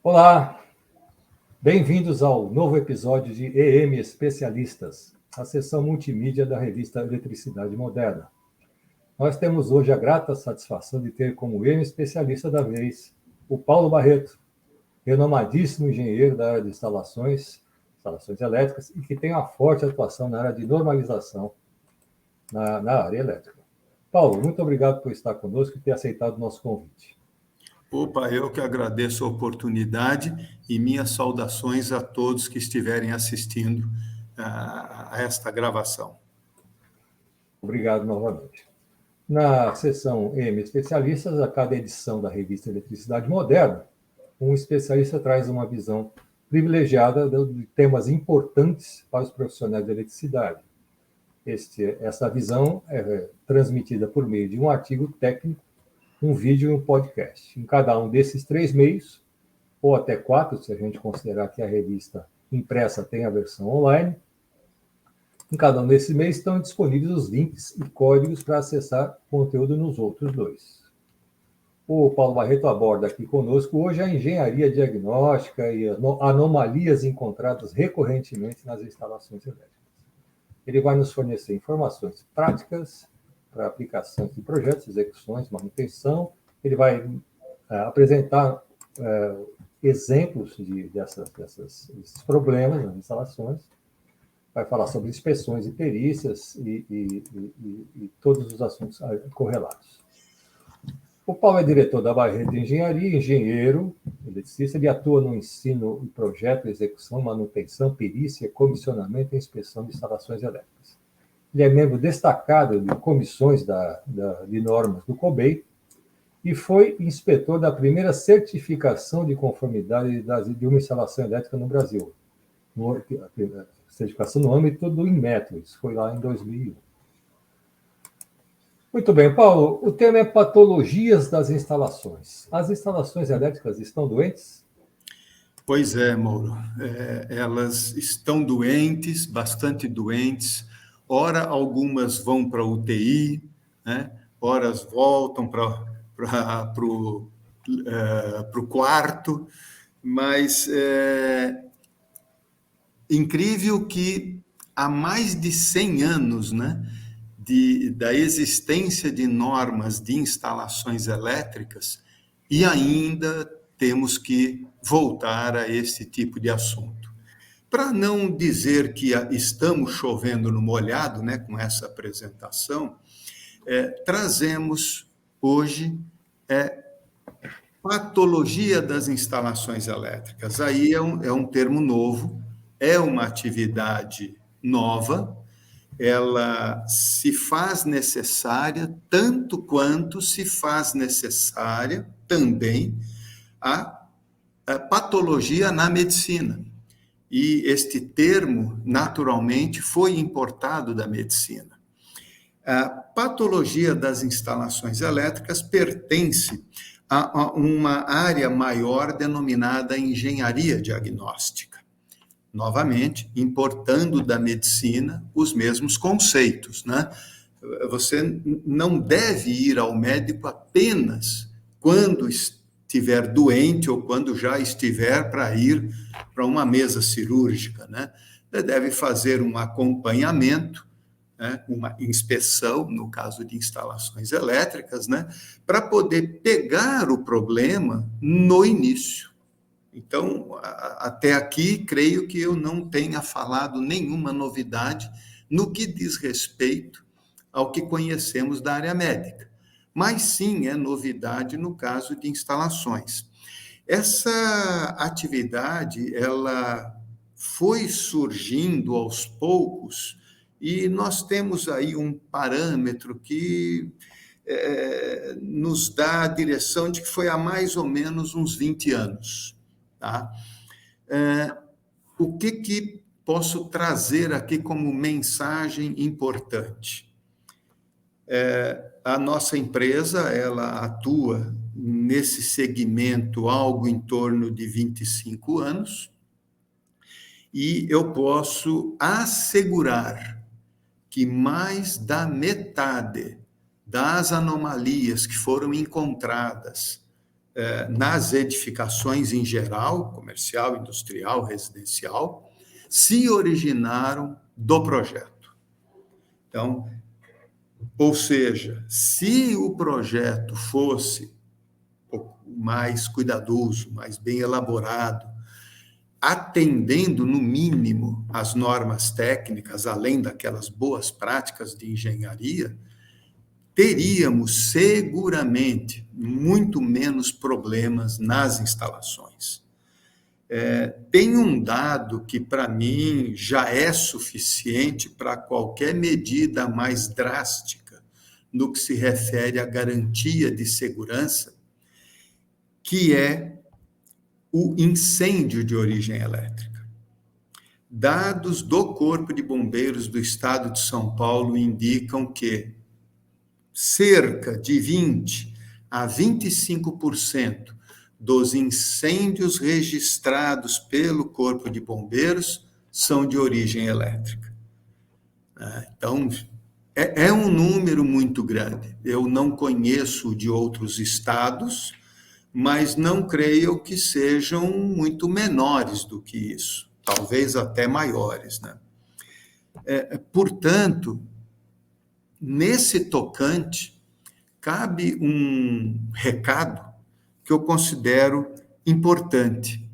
Olá, bem-vindos ao novo episódio de EM Especialistas, a seção multimídia da revista Eletricidade Moderna. Nós temos hoje a grata satisfação de ter como EM especialista da vez o Paulo Barreto, renomadíssimo engenheiro da área de instalações elétricas e que tem uma forte atuação na área de normalização na área elétrica. Paulo, muito obrigado por estar conosco e ter aceitado o nosso convite. Opa, eu que agradeço a oportunidade e minhas saudações a todos que estiverem assistindo a esta gravação. Obrigado novamente. Na seção EM Especialistas, a cada edição da revista Eletricidade Moderna, um especialista traz uma visão privilegiada de temas importantes para os profissionais de eletricidade. Essa visão é transmitida por meio de um artigo técnico, um vídeo e um podcast. Em cada um desses 3 meios, ou até 4, se a gente considerar que a revista impressa tem a versão online, em cada um desses meios estão disponíveis os links e códigos para acessar conteúdo nos outros 2. O Paulo Barreto aborda aqui conosco hoje a engenharia diagnóstica e anomalias encontradas recorrentemente nas instalações elétricas. Ele vai nos fornecer informações práticas para aplicação de projetos, execuções, manutenção. Ele vai apresentar exemplos desses problemas nas instalações. Vai falar sobre inspeções e perícias e todos os assuntos correlatos. O Paulo é diretor da Barreto de Engenharia, engenheiro, eletricista. Ele atua no ensino e projeto, execução, manutenção, perícia, comissionamento e inspeção de instalações elétricas. Ele é membro destacado de comissões de normas do COBEI e foi inspetor da primeira certificação de conformidade de uma instalação elétrica no Brasil. Certificação no âmbito do Inmetro, isso foi lá em 2001. Muito bem, Paulo, o tema é patologias das instalações. As instalações elétricas estão doentes? Pois é, Mauro. Elas estão doentes, bastante doentes. Ora, algumas vão para a UTI, né? Ora, voltam para o quarto, mas incrível que há mais de 100 anos, né, da existência de normas de instalações elétricas e ainda temos que voltar a esse tipo de assunto. Para não dizer que estamos chovendo no molhado, né, com essa apresentação, trazemos hoje patologia das instalações elétricas. Aí é um termo novo, é uma atividade nova, ela se faz necessária tanto quanto se faz necessária também a patologia na medicina. E este termo, naturalmente, foi importado da medicina. A patologia das instalações elétricas pertence a uma área maior denominada engenharia diagnóstica. Novamente, importando da medicina os mesmos conceitos, né? Você não deve ir ao médico apenas quando estiver doente ou quando já estiver para ir para uma mesa cirúrgica, né? Você deve fazer um acompanhamento, né? Uma inspeção, no caso de instalações elétricas, né? Para poder pegar o problema no início. Então, até aqui, creio que eu não tenha falado nenhuma novidade no que diz respeito ao que conhecemos da área médica. Mas sim é novidade no caso de instalações. Essa atividade, ela foi surgindo aos poucos e nós temos aí um parâmetro que nos dá a direção de que foi há mais ou menos uns 20 anos. Tá? O que posso trazer aqui como mensagem importante? A nossa empresa, ela atua nesse segmento algo em torno de 25 anos e eu posso assegurar que mais da metade das anomalias que foram encontradas nas edificações em geral, comercial, industrial, residencial, se originaram do projeto. Então, ou seja, se o projeto fosse mais cuidadoso, mais bem elaborado, atendendo, no mínimo, às normas técnicas, além daquelas boas práticas de engenharia, teríamos seguramente muito menos problemas nas instalações. Tem um dado que, para mim, já é suficiente para qualquer medida mais drástica no que se refere à garantia de segurança, que é o incêndio de origem elétrica. Dados do Corpo de Bombeiros do Estado de São Paulo indicam que cerca de 20% a 25% dos incêndios registrados pelo Corpo de Bombeiros são de origem elétrica. Então, é um número muito grande. Eu não conheço de outros estados, mas não creio que sejam muito menores do que isso, talvez até maiores, né? Portanto, nesse tocante, cabe um recado que eu considero importante.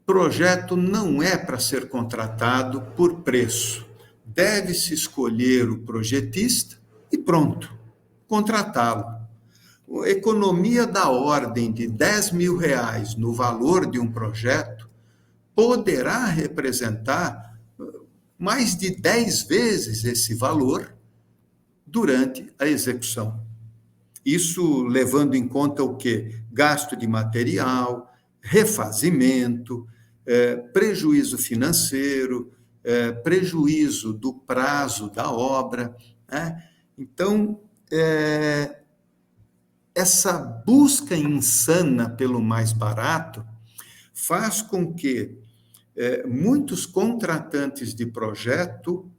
Projeto não é para ser contratado por preço. Deve-se escolher o projetista e pronto, contratá-lo. A economia da ordem de R$10 mil no valor de um projeto poderá representar mais de 10 vezes esse valor durante a execução. Isso levando em conta o quê? Gasto de material, refazimento, prejuízo financeiro, prejuízo do prazo da obra, né? Então, essa busca insana pelo mais barato faz com que muitos contratantes de projeto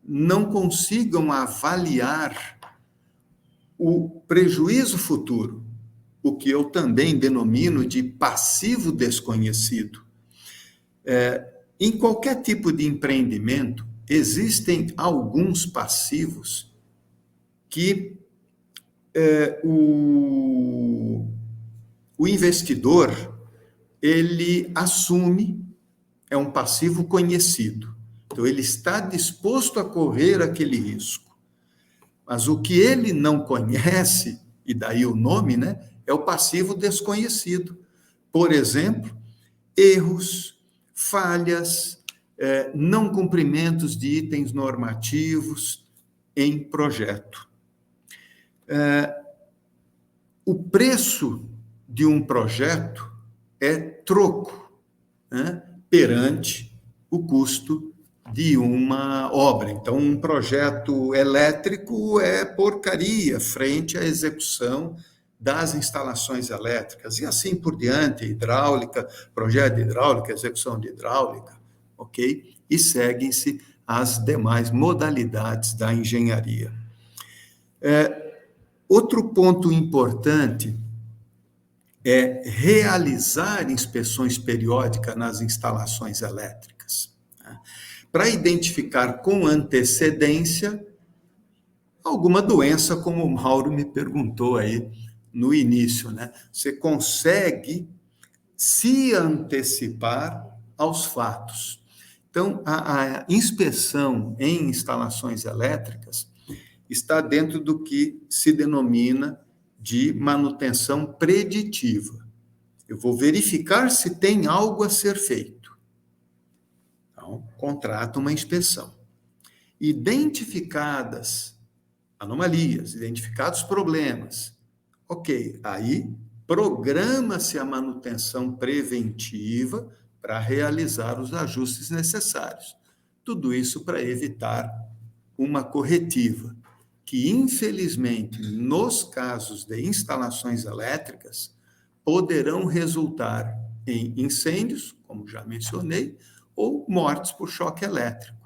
não consigam avaliar o prejuízo futuro, o que eu também denomino de passivo desconhecido. Em qualquer tipo de empreendimento, existem alguns passivos que o investidor ele assume, é um passivo conhecido. Então, ele está disposto a correr aquele risco. Mas o que ele não conhece, e daí o nome, né, é o passivo desconhecido. Por exemplo, erros, falhas, não cumprimentos de itens normativos em projeto. O preço de um projeto é troco, né, perante o custo de uma obra. Então, um projeto elétrico é porcaria frente à execução das instalações elétricas, e assim por diante, hidráulica, projeto de hidráulica, execução de hidráulica, ok? E seguem-se as demais modalidades da engenharia. Outro ponto importante é realizar inspeções periódicas nas instalações elétricas, né, para identificar com antecedência alguma doença, como o Mauro me perguntou aí no início, né? Você consegue se antecipar aos fatos. Então, a inspeção em instalações elétricas está dentro do que se denomina de manutenção preditiva. Eu vou verificar se tem algo a ser feito. Então, contrato uma inspeção. Identificadas anomalias, identificados problemas, ok, aí programa-se a manutenção preventiva para realizar os ajustes necessários. Tudo isso para evitar uma corretiva, que, infelizmente, nos casos de instalações elétricas, poderão resultar em incêndios, como já mencionei, ou mortes por choque elétrico.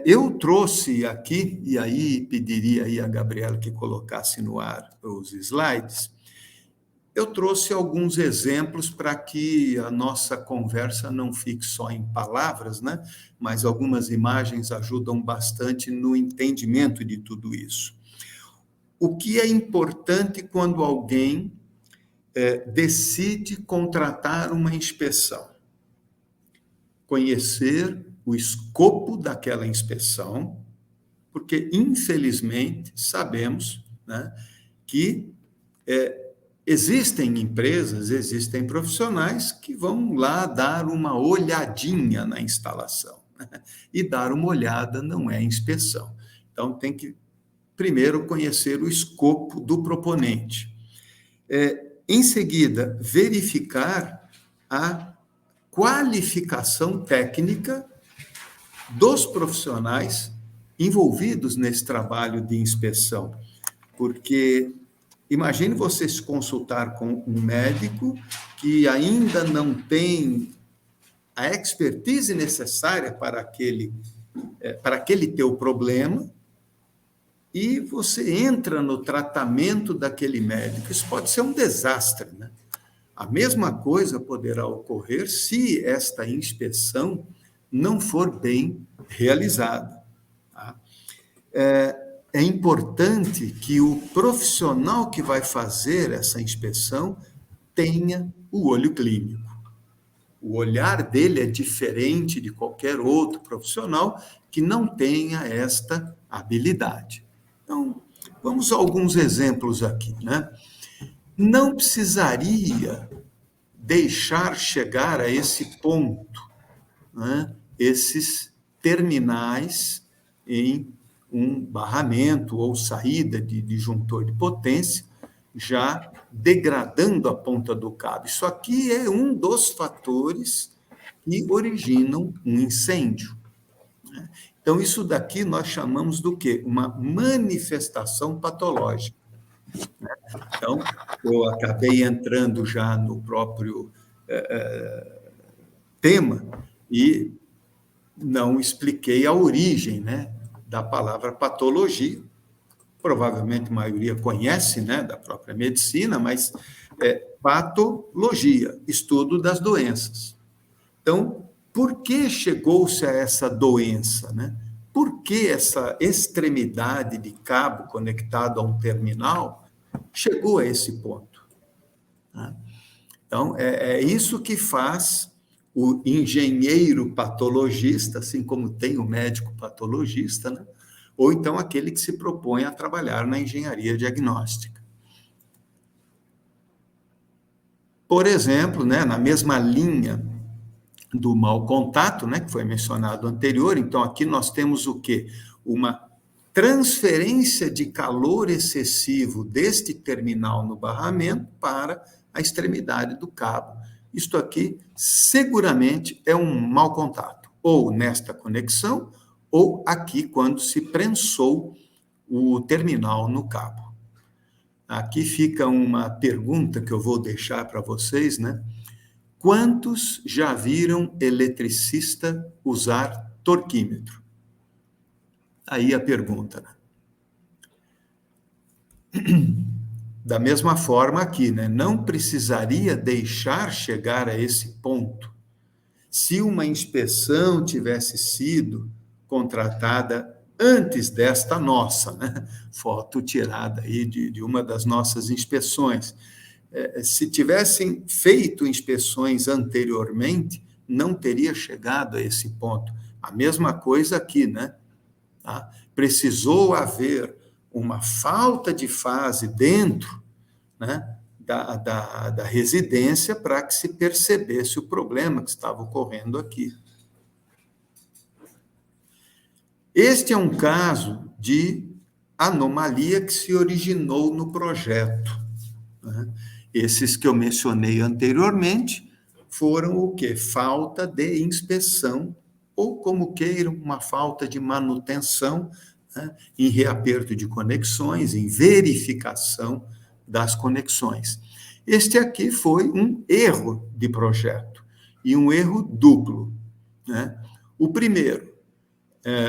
Eu trouxe aqui, e aí pediria aí a Gabriela que colocasse no ar os slides, eu trouxe alguns exemplos para que a nossa conversa não fique só em palavras, né? Mas algumas imagens ajudam bastante no entendimento de tudo isso. O que é importante quando alguém decide contratar uma inspeção? Conhecer o escopo daquela inspeção, porque, infelizmente, sabemos, né, que existem empresas, existem profissionais que vão lá dar uma olhadinha na instalação. Né? E dar uma olhada não é inspeção. Então, tem que, primeiro, conhecer o escopo do proponente. Em seguida, verificar a qualificação técnica dos profissionais envolvidos nesse trabalho de inspeção. Porque imagine você se consultar com um médico que ainda não tem a expertise necessária para aquele teu problema, e você entra no tratamento daquele médico. Isso pode ser um desastre, né? A mesma coisa poderá ocorrer se esta inspeção não for bem realizada. Tá? É importante que o profissional que vai fazer essa inspeção tenha o olho clínico. O olhar dele é diferente de qualquer outro profissional que não tenha esta habilidade. Então, vamos a alguns exemplos aqui, né? Não precisaria deixar chegar a esse ponto, né, esses terminais em um barramento ou saída de disjuntor de potência, já degradando a ponta do cabo. Isso aqui é um dos fatores que originam um incêndio. Né? Então, isso daqui nós chamamos do quê? Uma manifestação patológica. Né? Então, eu acabei entrando já no próprio tema e não expliquei a origem, né, da palavra patologia. Provavelmente a maioria conhece, né, da própria medicina, mas patologia, estudo das doenças. Então, por que chegou-se a essa doença, né? Por que essa extremidade de cabo conectado a um terminal chegou a esse ponto? Né? Então, é isso que faz o engenheiro patologista, assim como tem o médico patologista, né? Ou então aquele que se propõe a trabalhar na engenharia diagnóstica. Por exemplo, né, na mesma linha do mau contato, né, que foi mencionado anterior, então aqui nós temos o quê? Uma transferência de calor excessivo deste terminal no barramento para a extremidade do cabo. Isto aqui seguramente é um mau contato, ou nesta conexão, ou aqui quando se prensou o terminal no cabo. Aqui fica uma pergunta que eu vou deixar para vocês, né? Quantos já viram eletricista usar torquímetro? Aí a pergunta, né? Da mesma forma aqui, né? Não precisaria deixar chegar a esse ponto. Se uma inspeção tivesse sido contratada antes desta nossa, né? Foto tirada aí de uma das nossas inspeções. Se tivessem feito inspeções anteriormente, não teria chegado a esse ponto. A mesma coisa aqui, né? Tá? Precisou haver uma falta de fase dentro, né, da residência para que se percebesse o problema que estava ocorrendo aqui. Este é um caso de anomalia que se originou no projeto. Né? Esses que eu mencionei anteriormente foram o quê? Falta de inspeção, ou como queiram, uma falta de manutenção, né, em reaperto de conexões, em verificação das conexões. Este aqui foi um erro de projeto, e um erro duplo. Né? O primeiro,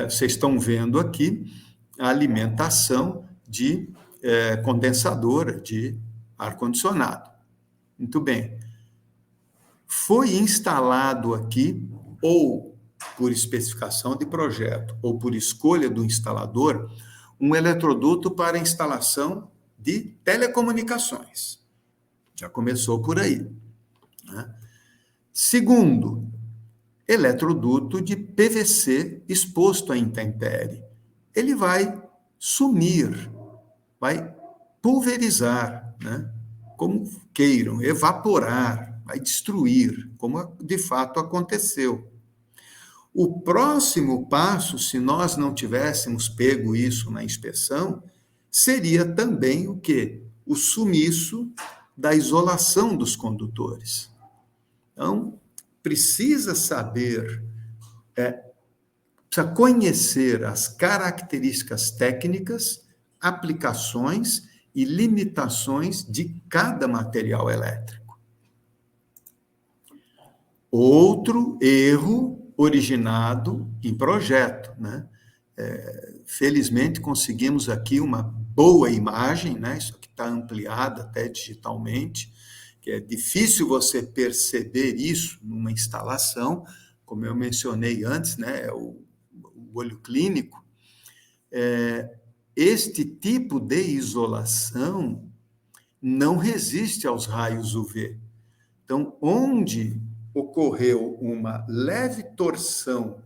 vocês estão vendo aqui a alimentação de condensadora de ar-condicionado. Muito bem. Foi instalado aqui, ou por especificação de projeto, ou por escolha do instalador, um eletroduto para instalação de telecomunicações. Já começou por aí, né? Segundo, eletroduto de PVC exposto à intempérie. Ele vai sumir, vai pulverizar, né? Como queiram, evaporar, vai destruir, como de fato aconteceu. O próximo passo, se nós não tivéssemos pego isso na inspeção, seria também o quê? O sumiço da isolação dos condutores. Então, precisa saber, precisa conhecer as características técnicas, aplicações e limitações de cada material elétrico. Outro erro originado em projeto, né? Felizmente conseguimos aqui uma boa imagem, né? Isso aqui está ampliado até digitalmente, que é difícil você perceber isso numa instalação, como eu mencionei antes, né? É o olho clínico. Este tipo de isolação não resiste aos raios UV. Então, onde ocorreu uma leve torção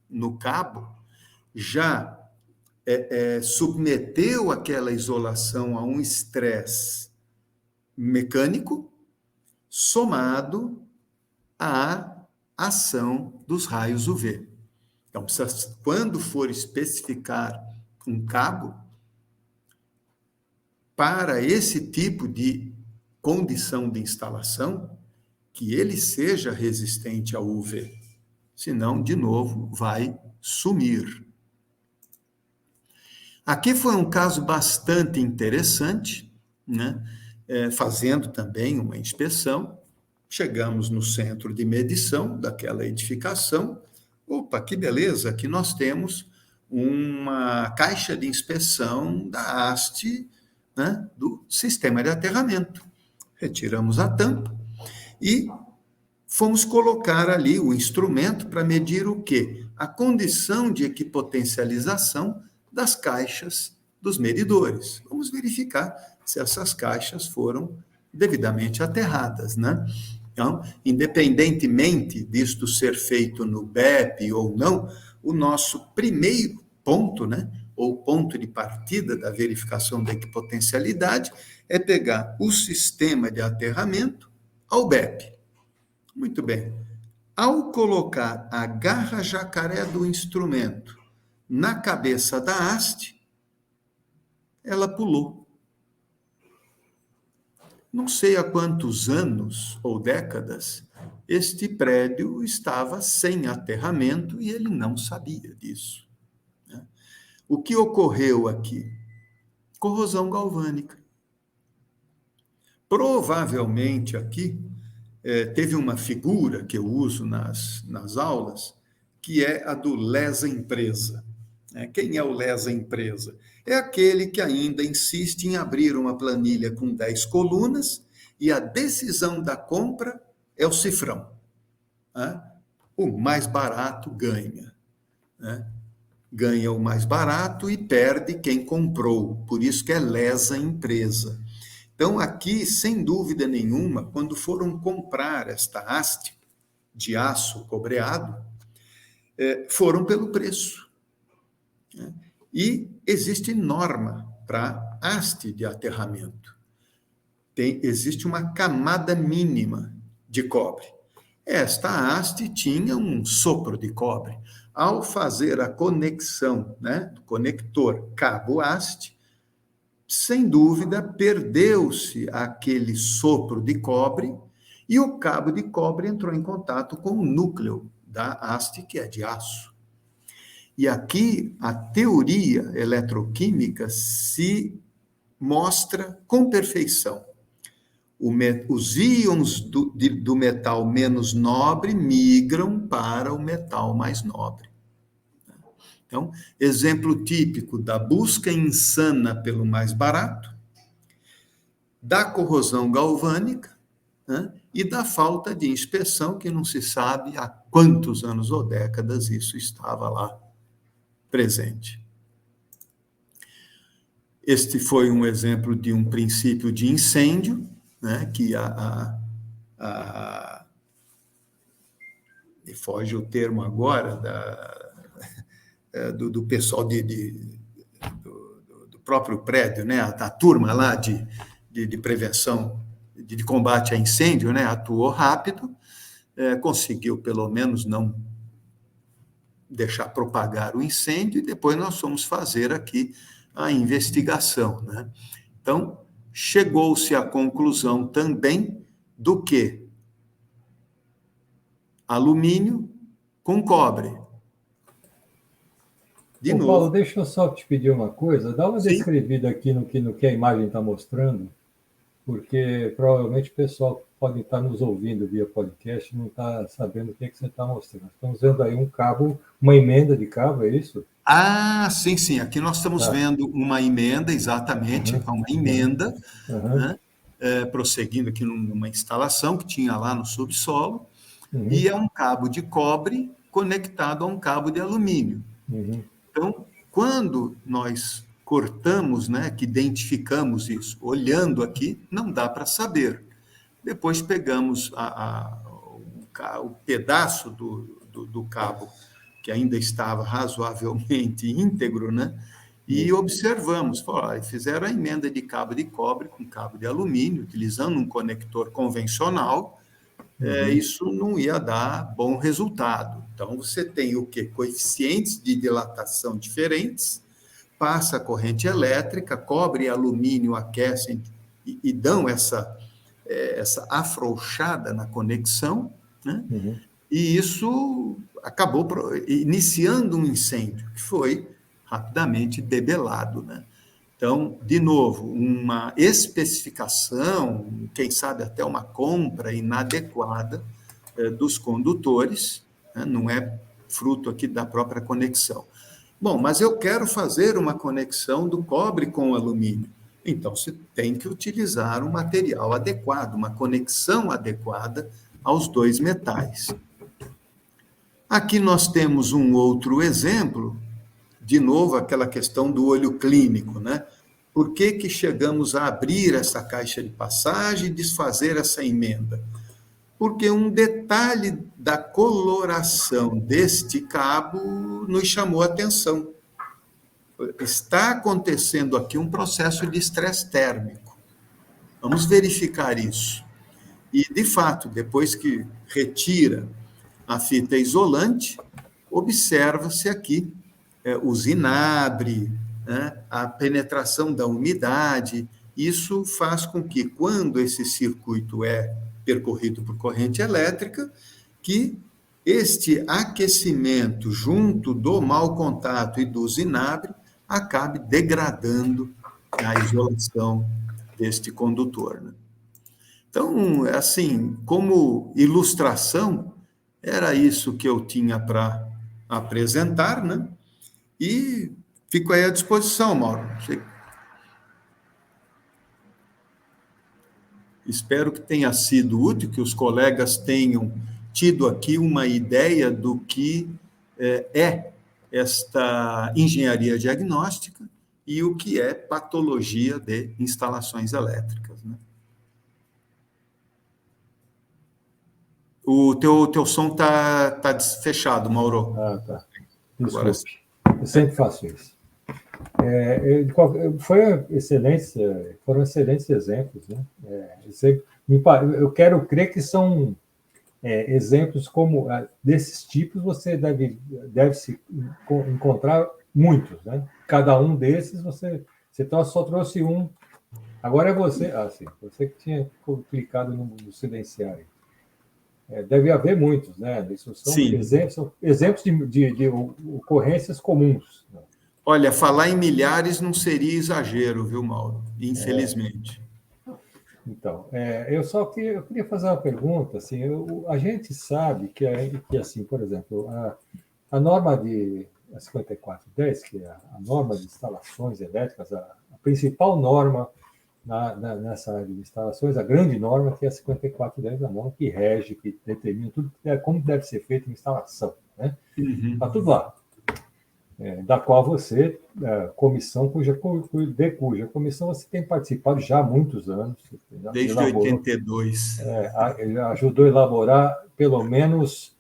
no cabo, já submeteu aquela isolação a um estresse mecânico, somado à ação dos raios UV. Então, quando for especificar um cabo, para esse tipo de condição de instalação, que ele seja resistente ao UV, senão, de novo, vai sumir. Aqui foi um caso bastante interessante, né? Fazendo também uma inspeção, chegamos no centro de medição daquela edificação. Opa, que beleza, aqui nós temos uma caixa de inspeção da haste, né, do sistema de aterramento. Retiramos a tampa e fomos colocar ali o instrumento para medir o quê? A condição de equipotencialização das caixas dos medidores. Vamos verificar se essas caixas foram devidamente aterradas, né? Então, independentemente disto ser feito no BEP ou não, o nosso primeiro ponto, né, ou ponto de partida da verificação da equipotencialidade, é pegar o sistema de aterramento ao BEP. Muito bem. Ao colocar a garra jacaré do instrumento na cabeça da haste, ela pulou. Não sei há quantos anos ou décadas este prédio estava sem aterramento e ele não sabia disso. O que ocorreu aqui? Corrosão galvânica. Provavelmente aqui teve uma figura que eu uso nas aulas, que é a do lesa-empresa. Quem é o lesa-empresa? É aquele que ainda insiste em abrir uma planilha com 10 colunas e a decisão da compra é o cifrão. O mais barato ganha. Ganha o mais barato e perde quem comprou. Por isso que é lesa-empresa. Então, aqui, sem dúvida nenhuma, quando foram comprar esta haste de aço cobreado, foram pelo preço. E existe norma para haste de aterramento. Existe uma camada mínima de cobre. Esta haste tinha um sopro de cobre. Ao fazer a conexão, né, do conector cabo-haste, sem dúvida, perdeu-se aquele sopro de cobre e o cabo de cobre entrou em contato com o núcleo da haste, que é de aço. E aqui a teoria eletroquímica se mostra com perfeição. Os íons do metal menos nobre migram para o metal mais nobre. Então, exemplo típico da busca insana pelo mais barato, da corrosão galvânica, né? E da falta de inspeção, que não se sabe há quantos anos ou décadas isso estava lá presente. Este foi um exemplo de um princípio de incêndio, né, que me foge o termo agora, do pessoal do próprio prédio, né, da turma lá de prevenção, de combate a incêndio, né, atuou rápido, conseguiu pelo menos não deixar propagar o incêndio, e depois nós fomos fazer aqui a investigação, né? Então, chegou-se à conclusão também do que alumínio com cobre. De novo. Paulo, deixa eu só te pedir uma coisa. Dá uma Sim. descrevida aqui no que a imagem está mostrando, porque provavelmente o pessoal pode estar nos ouvindo via podcast e não está sabendo o que você está mostrando. Estamos vendo aí um cabo, uma emenda de cabo, é isso? Ah, sim, sim. Aqui nós estamos vendo uma emenda, exatamente, uma emenda, né? Prosseguindo aqui numa instalação que tinha lá no subsolo, e é um cabo de cobre conectado a um cabo de alumínio. Então, quando nós cortamos, né, que identificamos isso, olhando aqui, não dá para saber. Depois pegamos o pedaço do cabo que ainda estava razoavelmente íntegro, né? E observamos, fizeram a emenda de cabo de cobre com cabo de alumínio, utilizando um conector convencional, isso não ia dar bom resultado. Então, você tem o quê? Coeficientes de dilatação diferentes, passa a corrente elétrica, cobre e alumínio aquecem e dão essa afrouxada na conexão, né? E isso acabou iniciando um incêndio, que foi rapidamente debelado, né? Então, de novo, uma especificação, quem sabe até uma compra inadequada dos condutores, né? Não é fruto aqui da própria conexão. Bom, mas eu quero fazer uma conexão do cobre com o alumínio. Então, você tem que utilizar um material adequado, uma conexão adequada aos dois metais. Aqui nós temos um outro exemplo, de novo, aquela questão do olho clínico, né? Por que chegamos a abrir essa caixa de passagem e desfazer essa emenda? Porque um detalhe da coloração deste cabo nos chamou a atenção. Está acontecendo aqui um processo de estresse térmico. Vamos verificar isso. E, de fato, depois que retira a fita isolante, observa-se aqui o zinabre, né, a penetração da umidade. Isso faz com que, quando esse circuito é percorrido por corrente elétrica, que este aquecimento junto do mau contato e do zinabre acabe degradando a isolação deste condutor, né? Então, assim, como ilustração, era isso que eu tinha para apresentar, né? E fico aí à disposição, Mauro. Espero que tenha sido útil, que os colegas tenham tido aqui uma ideia do que é esta engenharia diagnóstica e o que é patologia de instalações elétricas, né? O teu som tá fechado, Mauro. Ah, tá. Desculpe. Eu sempre faço isso. Foram excelentes exemplos, né? Eu quero crer que são exemplos como desses tipos, você deve se encontrar muitos, né? Cada um desses você só trouxe um. Agora é você. Sim, você que tinha clicado no silenciar. Deve haver muitos, né? Isso são exemplos de ocorrências comuns, né? Olha, falar em milhares não seria exagero, viu, Mauro? Infelizmente. Então, eu queria fazer uma pergunta. Assim, a gente sabe que assim, por exemplo, a norma de 5410, que é a norma de instalações elétricas, a principal norma nessa área de instalações, a grande norma que é a 5410 da norma, que rege, que determina tudo, como deve ser feita a instalação. Né? Está tudo lá. Da qual você, comissão, cuja comissão você tem participado já há mumuitos anos. Desde 82. Ajudou a elaborar pelo menos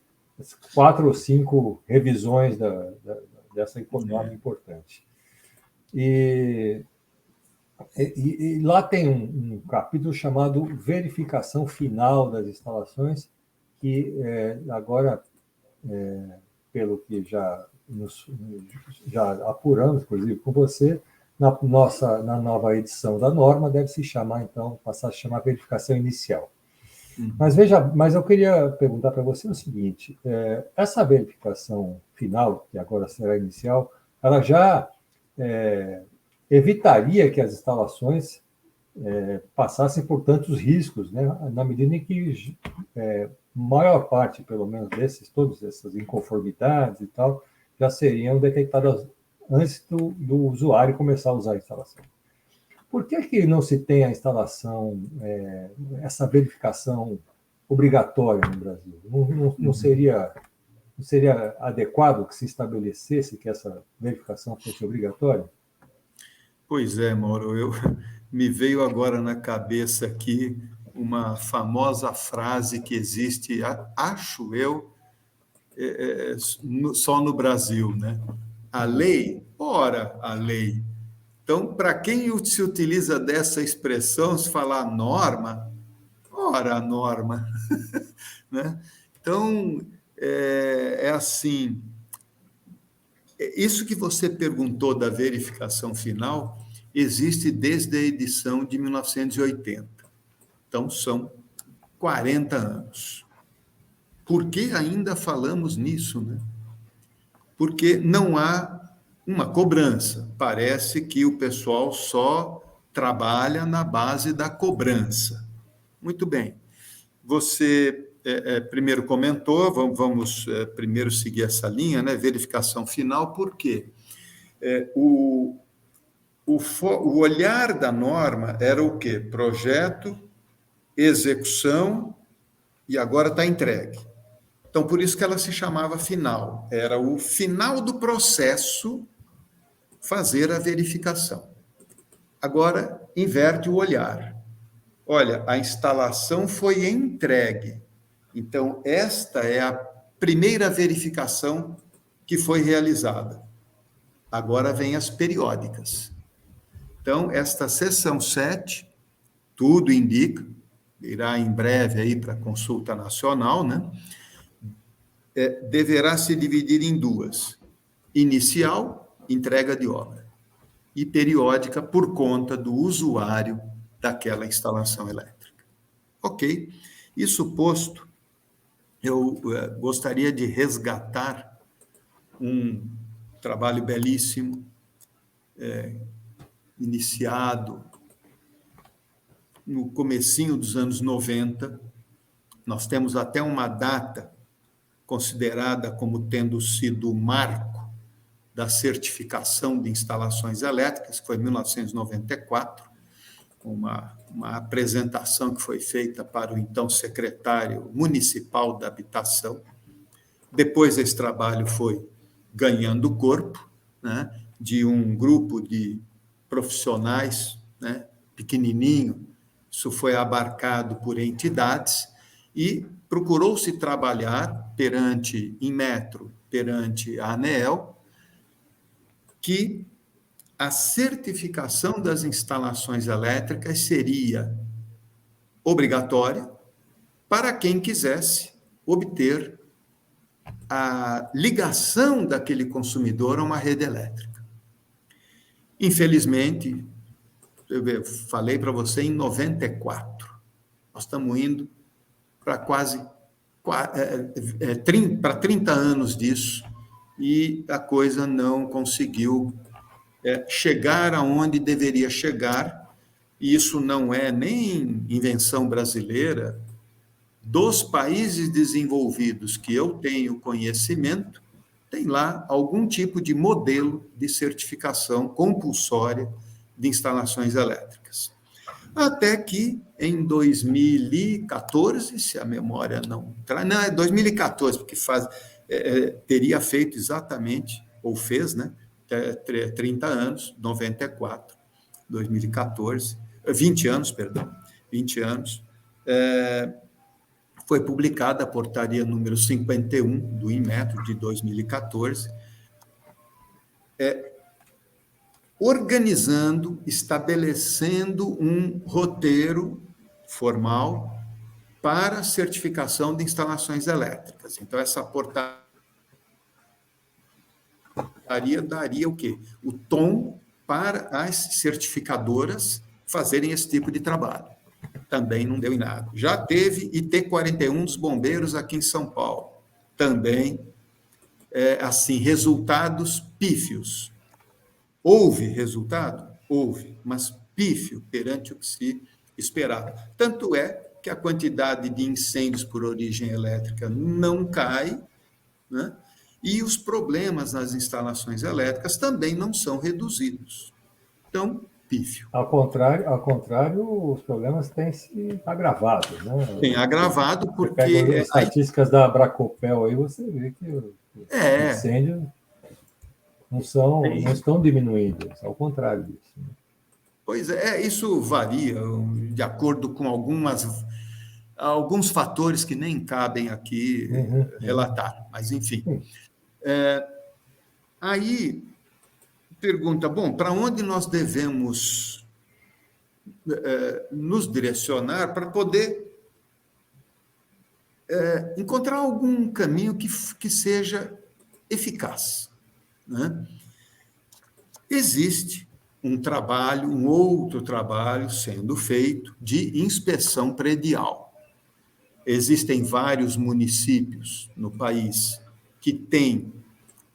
4 ou 5 revisões dessa norma importante. E lá tem um capítulo chamado Verificação Final das Instalações, que agora, pelo que já apuramos, inclusive com você, na nova edição da norma, deve se chamar, então, passar a se chamar verificação inicial. Mas eu queria perguntar para você o seguinte: essa verificação final, que agora será inicial, ela já evitaria que as instalações passassem por tantos riscos, né? Na medida em que maior parte, pelo menos, todas essas inconformidades e tal, já seriam detectadas antes do usuário começar a usar a instalação. Por que não se tem a instalação, essa verificação obrigatória no Brasil? Não seria adequado que se estabelecesse que essa verificação fosse obrigatória? Pois é, Mauro, me veio agora na cabeça aqui uma famosa frase que existe, acho eu, só no Brasil, né? A lei, ora a lei. Então, para quem se utiliza dessa expressão, se falar norma, ora a norma. Né? Então, assim, isso que você perguntou da verificação final existe desde a edição de 1980. Então, são 40 anos. Por que ainda falamos nisso, né? Porque não há uma cobrança. Parece que o pessoal só trabalha na base da cobrança. Muito bem. Você primeiro comentou, vamos primeiro seguir essa linha, né? Verificação final, por quê? O olhar da norma era o quê? Projeto, execução e agora está entregue. Então, por isso que ela se chamava final. Era o final do processo fazer a verificação. Agora, inverte o olhar. Olha, a instalação foi entregue. Então, esta é a primeira verificação que foi realizada. Agora vem as periódicas. Então, esta seção 7, tudo indica, irá em breve aí para a consulta nacional, né? Deverá se dividir em duas: inicial, entrega de obra, e periódica por conta do usuário daquela instalação elétrica. Ok. Isso posto, eu gostaria de resgatar um trabalho belíssimo, iniciado no comecinho dos anos 90. Nós temos até uma data considerada como tendo sido o marco da certificação de instalações elétricas, que foi em 1994, uma apresentação que foi feita para o então secretário municipal da Habitação. Depois esse trabalho foi ganhando corpo, né, de um grupo de profissionais, né, pequenininho. Isso foi abarcado por entidades e procurou-se trabalhar perante Inmetro, perante a ANEEL, que a certificação das instalações elétricas seria obrigatória para quem quisesse obter a ligação daquele consumidor a uma rede elétrica. Infelizmente, eu falei para você em 94, nós estamos indo para quase para 30 anos disso, e a coisa não conseguiu chegar aonde deveria chegar, e isso não é nem invenção brasileira. Dos países desenvolvidos que eu tenho conhecimento, tem lá algum tipo de modelo de certificação compulsória de instalações elétricas. Até que, em 2014, se a memória não traz... Não, é 2014, porque teria feito exatamente, ou fez, né? 30 anos, 94, 2014, 20 anos, perdão, 20 anos. Foi publicada a portaria número 51 do Inmetro, de 2014, organizando, estabelecendo um roteiro formal para certificação de instalações elétricas. Então, essa portaria daria o quê? O tom para as certificadoras fazerem esse tipo de trabalho. Também não deu em nada. Já teve IT-41 dos bombeiros aqui em São Paulo. Também, assim, resultados pífios. Houve resultado? Houve, mas pífio perante o que se esperava. Tanto é que a quantidade de incêndios por origem elétrica não cai, né? E os problemas nas instalações elétricas também não são reduzidos. Então, pífio. Ao contrário, os problemas têm se agravado, né? Tem agravado Você pega as porque... estatísticas da Abracopel aí, você vê que os É, incêndios não estão diminuindo, ao contrário disso. Né? pois é, isso varia de acordo com alguns fatores que nem cabem aqui relatar, mas enfim. Aí pergunta, bom, para onde nós devemos nos direcionar para poder encontrar algum caminho que seja eficaz, né? Existe um outro trabalho sendo feito de inspeção predial. Existem vários municípios no país que têm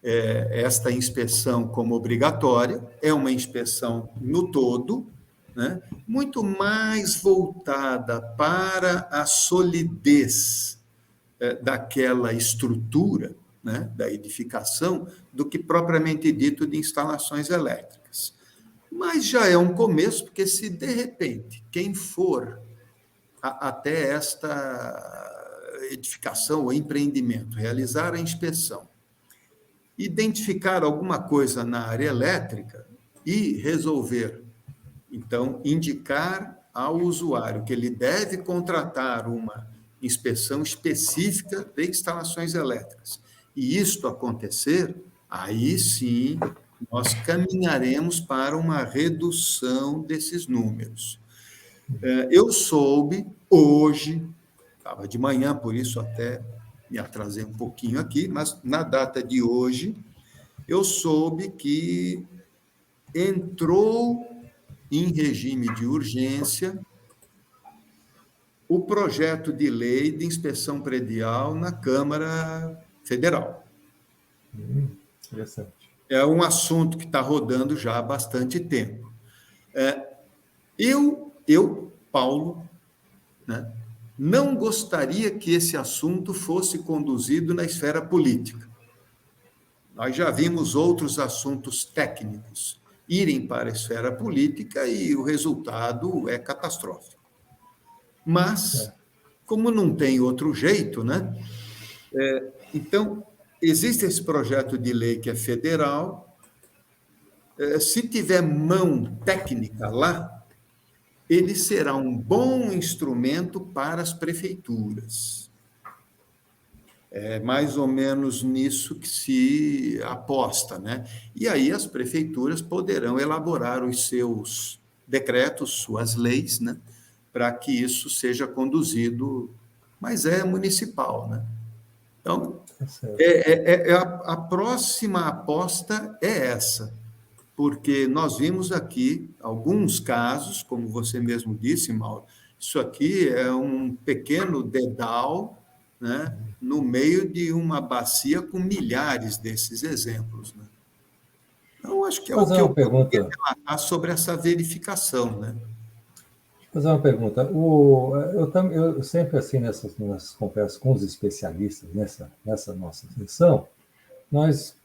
esta inspeção como obrigatória, é uma inspeção no todo, né? Muito mais voltada para a solidez daquela estrutura, né, da edificação, do que propriamente dito de instalações elétricas. Mas já é um começo, porque se de repente quem for até esta edificação ou empreendimento realizar a inspeção, identificar alguma coisa na área elétrica e resolver, então, indicar ao usuário que ele deve contratar uma inspeção específica de instalações elétricas, e isto acontecer, aí sim nós caminharemos para uma redução desses números. Eu soube hoje, estava de manhã, por isso até me atrasei um pouquinho aqui, mas na data de hoje, eu soube que entrou em regime de urgência o projeto de lei de inspeção predial na Câmara Federal. Interessante. É um assunto que está rodando já há bastante tempo. Paulo, né, não gostaria que esse assunto fosse conduzido na esfera política. Nós já vimos outros assuntos técnicos irem para a esfera política e o resultado é catastrófico. Mas, como não tem outro jeito, né? Então, existe esse projeto de lei que é federal. Se tiver mão técnica lá, ele será um bom instrumento para as prefeituras. É mais ou menos nisso que se aposta, né? E aí as prefeituras poderão elaborar os seus decretos, suas leis, né? Para que isso seja conduzido, mas é municipal, né? Então, a próxima aposta é essa, porque nós vimos aqui alguns casos, como você mesmo disse, Mauro, isso aqui é um pequeno dedal, né, no meio de uma bacia com milhares desses exemplos, né? Então, acho que é o Fazer que eu uma poderia pergunta. relatar sobre essa verificação, né? Fazer uma pergunta. Eu sempre, assim, nessas conversas com os especialistas, nessa nossa sessão, nós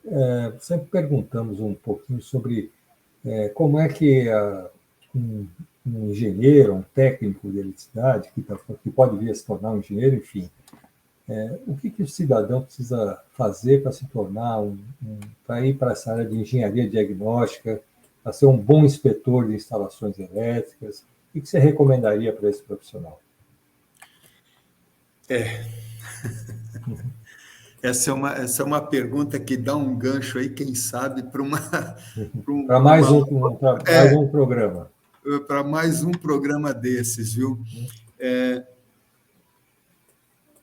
sempre perguntamos um pouquinho sobre como é que um engenheiro, um técnico de eletricidade, que pode vir a se tornar um engenheiro, enfim. O que o cidadão precisa fazer para se tornar para ir para essa área de engenharia diagnóstica, para ser um bom inspetor de instalações elétricas? O que você recomendaria para esse profissional? Essa é uma pergunta que dá um gancho aí, quem sabe, para Para mais um programa. Para mais um programa desses, viu?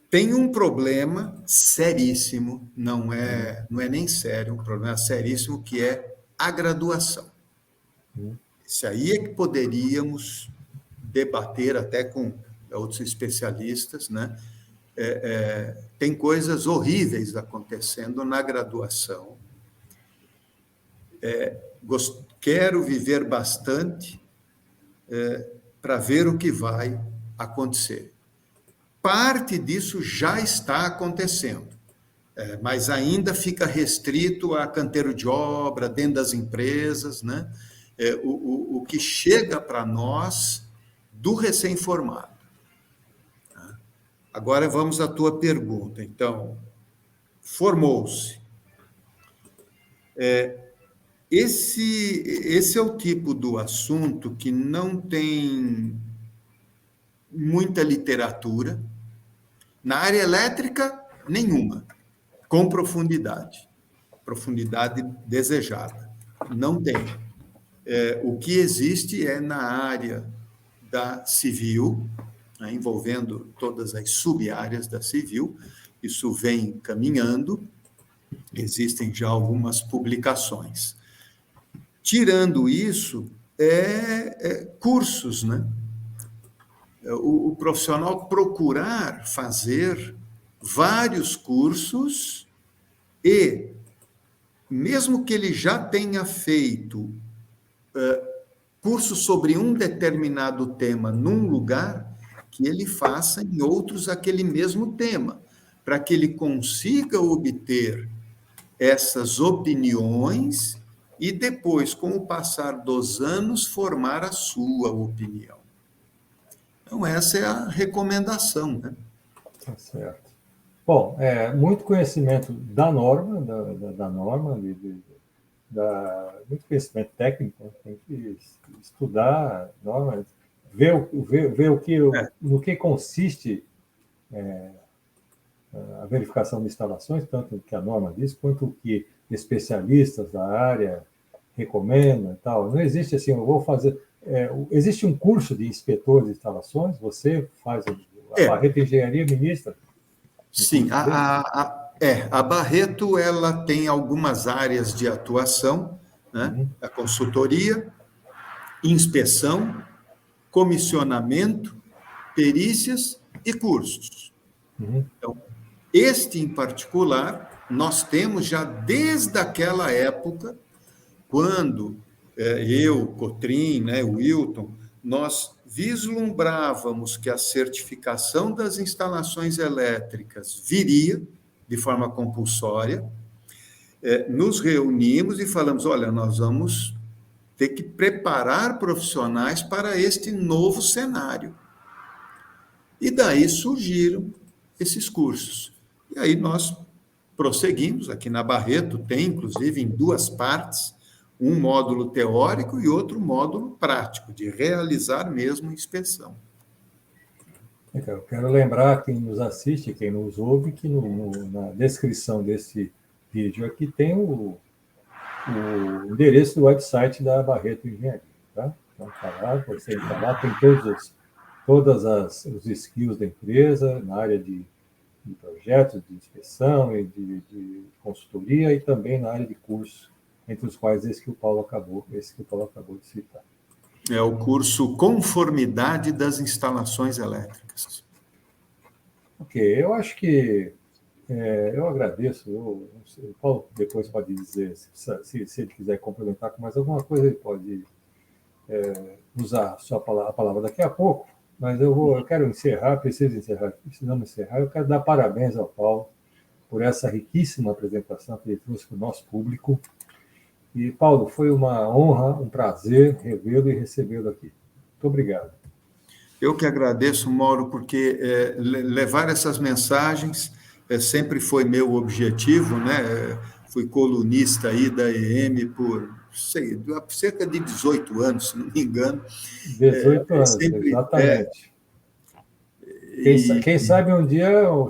Tem um problema seríssimo, não é nem sério, um problema seríssimo, que é a graduação. Isso aí é que poderíamos debater até com outros especialistas, né? Tem coisas horríveis acontecendo na graduação. Quero viver bastante para ver o que vai acontecer. Parte disso já está acontecendo, mas ainda fica restrito a canteiro de obra, dentro das empresas, né? O que chega para nós do recém-formado. Agora vamos à tua pergunta. Então, formou-se. Esse é o tipo do assunto que não tem muita literatura. Na área elétrica, nenhuma, com profundidade desejada. Não tem. O que existe é na área da civil, né, envolvendo todas as sub-áreas da civil. Isso vem caminhando, existem já algumas publicações. Tirando isso, cursos, né? O profissional procurar fazer vários cursos e, mesmo que ele já tenha feito curso sobre um determinado tema num lugar, que ele faça em outros aquele mesmo tema, para que ele consiga obter essas opiniões e depois, com o passar dos anos, formar a sua opinião. Então, essa é a recomendação, né? Tá certo. Bom, muito conhecimento da norma, muito conhecimento técnico, tem que estudar a norma, ver no que consiste a verificação de instalações, tanto o que a norma diz, quanto o que especialistas da área recomendam e tal. Não existe assim, eu vou fazer... existe um curso de inspetor de instalações, você faz a Barreto Engenharia ministra? Sim, a Barreto ela tem algumas áreas de atuação, né? A consultoria, inspeção, comissionamento, perícias e cursos. Então, este em particular, nós temos já desde aquela época, quando eu, Cotrim, né, o Wilton, nós vislumbrávamos que a certificação das instalações elétricas viria de forma compulsória, nos reunimos e falamos, olha, nós vamos ter que preparar profissionais para este novo cenário. E daí surgiram esses cursos. E aí nós prosseguimos, aqui na Barreto tem, inclusive, em 2 partes, um módulo teórico e outro módulo prático, de realizar mesmo inspeção. Eu quero lembrar quem nos assiste, quem nos ouve, que na descrição desse vídeo aqui tem o endereço do website da Barreto Engenharia. Tá? Então, você entra lá, tem todas os skills da empresa, na área de projetos, de inspeção e de consultoria, e também na área de cursos, entre os quais esse que o Paulo acabou de citar. É o curso Conformidade das Instalações Elétricas. Ok, eu acho que eu agradeço. O Paulo depois pode dizer, se ele quiser complementar com mais alguma coisa, ele pode usar a palavra daqui a pouco, mas eu quero encerrar, precisamos encerrar. Eu quero dar parabéns ao Paulo por essa riquíssima apresentação que ele trouxe para o nosso público. E, Paulo, foi uma honra, um prazer revê-lo e recebê-lo aqui. Muito obrigado. Eu que agradeço, Mauro, porque levar essas mensagens sempre foi meu objetivo, né? Fui colunista aí da EM por cerca de 18 anos, se não me engano. 18 anos, Sempre exatamente. Quem sabe um dia, ou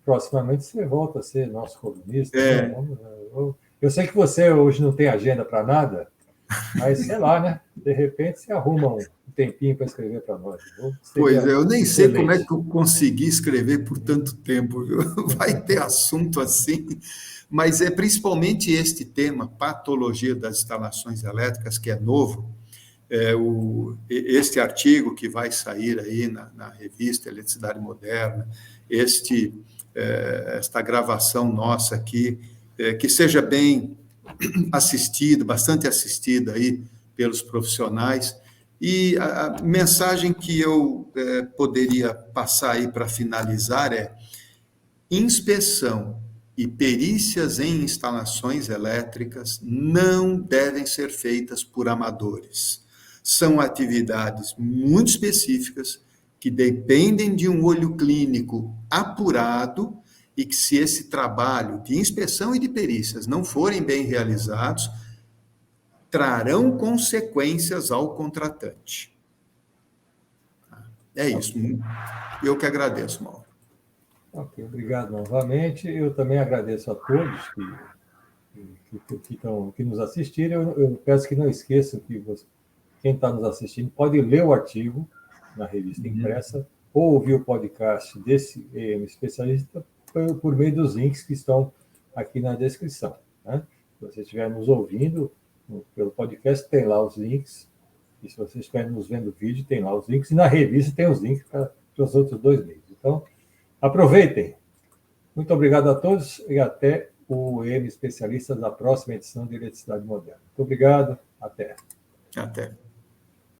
proximamente, você volta a ser nosso colunista. Né? Eu sei que você hoje não tem agenda para nada, mas sei lá, né? De repente você arruma um tempinho para escrever para nós. Pois é, eu nem sei como é excelente. que eu consegui escrever por tanto tempo, viu? Vai ter assunto assim, mas é principalmente este tema, patologia das instalações elétricas, que é novo. Este artigo que vai sair aí na revista Eletricidade Moderna, esta gravação nossa aqui, que seja bem assistido, bastante assistida aí pelos profissionais. E a mensagem que eu poderia passar aí para finalizar é: inspeção e perícias em instalações elétricas não devem ser feitas por amadores. São atividades muito específicas que dependem de um olho clínico apurado e que, se esse trabalho de inspeção e de perícias não forem bem realizados, trarão consequências ao contratante. É isso. Eu que agradeço, Mauro. Ok, obrigado novamente. Eu também agradeço a todos que nos assistiram. Eu peço que não esqueçam que quem está nos assistindo pode ler o artigo na revista impressa ou ouvir o podcast desse especialista por meio dos links que estão aqui na descrição. Né? Se você estiver nos ouvindo pelo podcast, tem lá os links. E se você estiver nos vendo o vídeo, tem lá os links. E na revista tem os links para os outros dois meios. Então, aproveitem. Muito obrigado a todos e até o EM Especialista da próxima edição de Eletricidade Moderna. Muito obrigado. Até. Até.